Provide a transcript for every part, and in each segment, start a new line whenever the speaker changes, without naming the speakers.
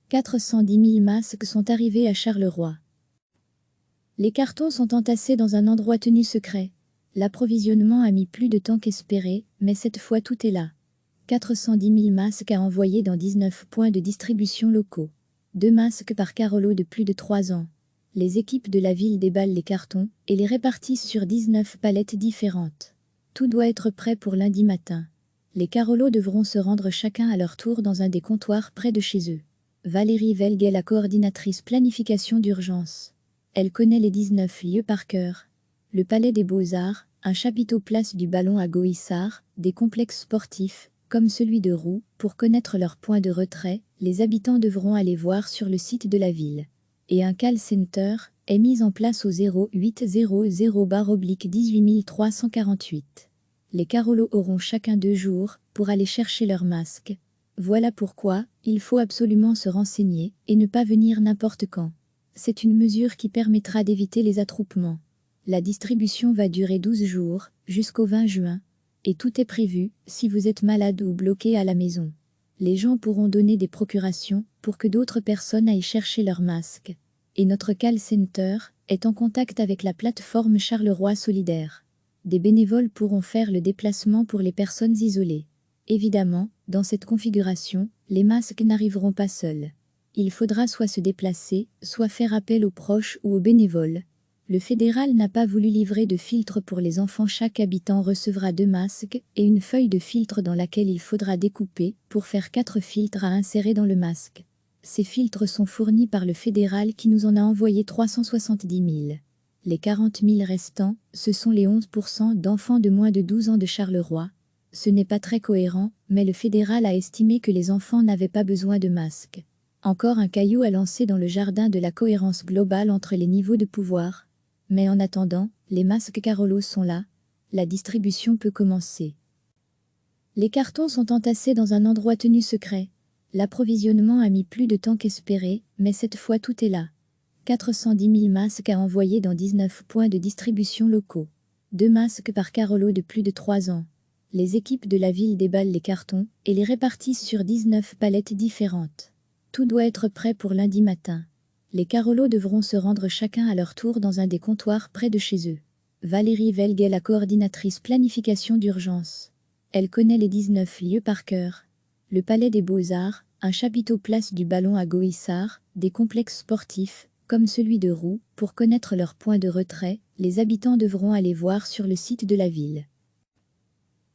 410 000 masques sont arrivés à Charleroi. Les cartons sont entassés dans un endroit tenu secret. L'approvisionnement a mis plus de temps qu'espéré, mais cette fois tout est là. 410 000 masques à envoyer dans 19 points de distribution locaux. 2 masques par carolo de plus de 3 ans. Les équipes de la ville déballent les cartons et les répartissent sur 19 palettes différentes. Tout doit être prêt pour lundi matin. Les carolos devront se rendre chacun à leur tour dans un des comptoirs près de chez eux. Valérie Velgue est la coordinatrice planification d'urgence. Elle connaît les 19 lieux par cœur. Le Palais des Beaux-Arts, un chapiteau place du Ballon à Goïssard, des complexes sportifs, comme celui de Roux, pour connaître leur point de retrait, les habitants devront aller voir sur le site de la ville. Et un call center est mis en place au 0800-18348. Les carolos auront chacun 2 jours pour aller chercher leur masque. Voilà pourquoi il faut absolument se renseigner et ne pas venir n'importe quand. C'est une mesure qui permettra d'éviter les attroupements. La distribution va durer 12 jours, jusqu'au 20 juin. Et tout est prévu, si vous êtes malade ou bloqué à la maison. Les gens pourront donner des procurations pour que d'autres personnes aillent chercher leur masque. Et notre call center est en contact avec la plateforme Charleroi Solidaire. Des bénévoles pourront faire le déplacement pour les personnes isolées. Évidemment, dans cette configuration, les masques n'arriveront pas seuls. Il faudra soit se déplacer, soit faire appel aux proches ou aux bénévoles. Le fédéral n'a pas voulu livrer de filtre pour les enfants. Chaque habitant recevra 2 masques et une feuille de filtre dans laquelle il faudra découper pour faire 4 filtres à insérer dans le masque. Ces filtres sont fournis par le fédéral qui nous en a envoyé 370 000. Les 40 000 restants, ce sont les 11% d'enfants de moins de 12 ans de Charleroi. Ce n'est pas très cohérent, mais le fédéral a estimé que les enfants n'avaient pas besoin de masques. Encore un caillou à lancer dans le jardin de la cohérence globale entre les niveaux de pouvoir. Mais en attendant, les masques carolos sont là. La distribution peut commencer. Les cartons sont entassés dans un endroit tenu secret. L'approvisionnement a mis plus de temps qu'espéré, mais cette fois tout est là. 410 000 masques à envoyer dans 19 points de distribution locaux. 2 masques par carolo de plus de 3 ans. Les équipes de la ville déballent les cartons et les répartissent sur 19 palettes différentes. Tout doit être prêt pour lundi matin. Les carolos devront se rendre chacun à leur tour dans un des comptoirs près de chez eux. Valérie Velgue est la coordinatrice planification d'urgence. Elle connaît les 19 lieux par cœur. Le Palais des Beaux-Arts, un chapiteau place du Ballon à Goïssard, des complexes sportifs, comme celui de Roux, pour connaître leur point de retrait, les habitants devront aller voir sur le site de la ville.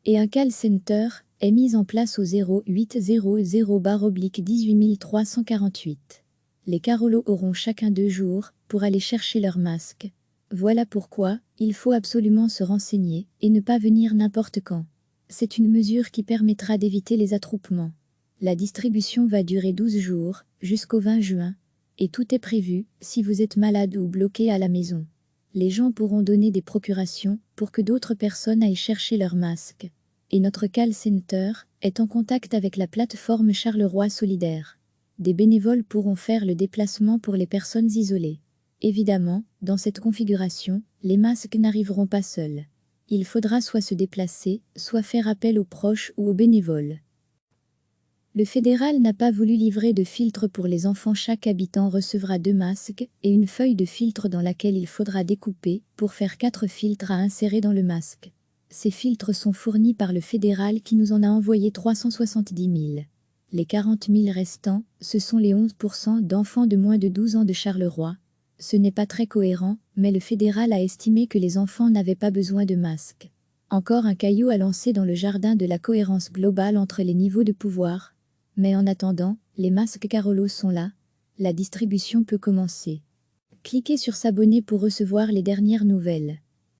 Et un call center est mis en place au 0800-18348. Les carolos auront chacun 2 jours pour aller chercher leur masque. Voilà pourquoi il faut absolument se renseigner et ne pas venir n'importe quand. C'est une mesure qui permettra d'éviter les attroupements. La distribution va durer 12 jours, jusqu'au 20 juin. Et tout est prévu, si vous êtes malade ou bloqué à la maison. Les gens pourront donner des procurations pour que d'autres personnes aillent chercher leur masque. Et notre call center est en contact avec la plateforme Charleroi Solidaire. Des bénévoles pourront faire le déplacement pour les personnes isolées. Évidemment, dans cette configuration, les masques n'arriveront pas seuls. Il faudra soit se déplacer, soit faire appel aux proches ou aux bénévoles. Le fédéral n'a pas voulu livrer de filtre pour les enfants. Chaque habitant recevra 2 masques et une feuille de filtre dans laquelle il faudra découper pour faire 4 filtres à insérer dans le masque. Ces filtres sont fournis par le fédéral qui nous en a envoyé 370 000. Les 40 000 restants, ce sont les 11% d'enfants de moins de 12 ans de Charleroi. Ce n'est pas très cohérent, mais le fédéral a estimé que les enfants n'avaient pas besoin de masques. Encore un caillou à lancer dans le jardin de la cohérence globale entre les niveaux de pouvoir. Mais en attendant, les masques carolos sont là. La distribution peut commencer. Cliquez sur s'abonner pour recevoir les dernières nouvelles.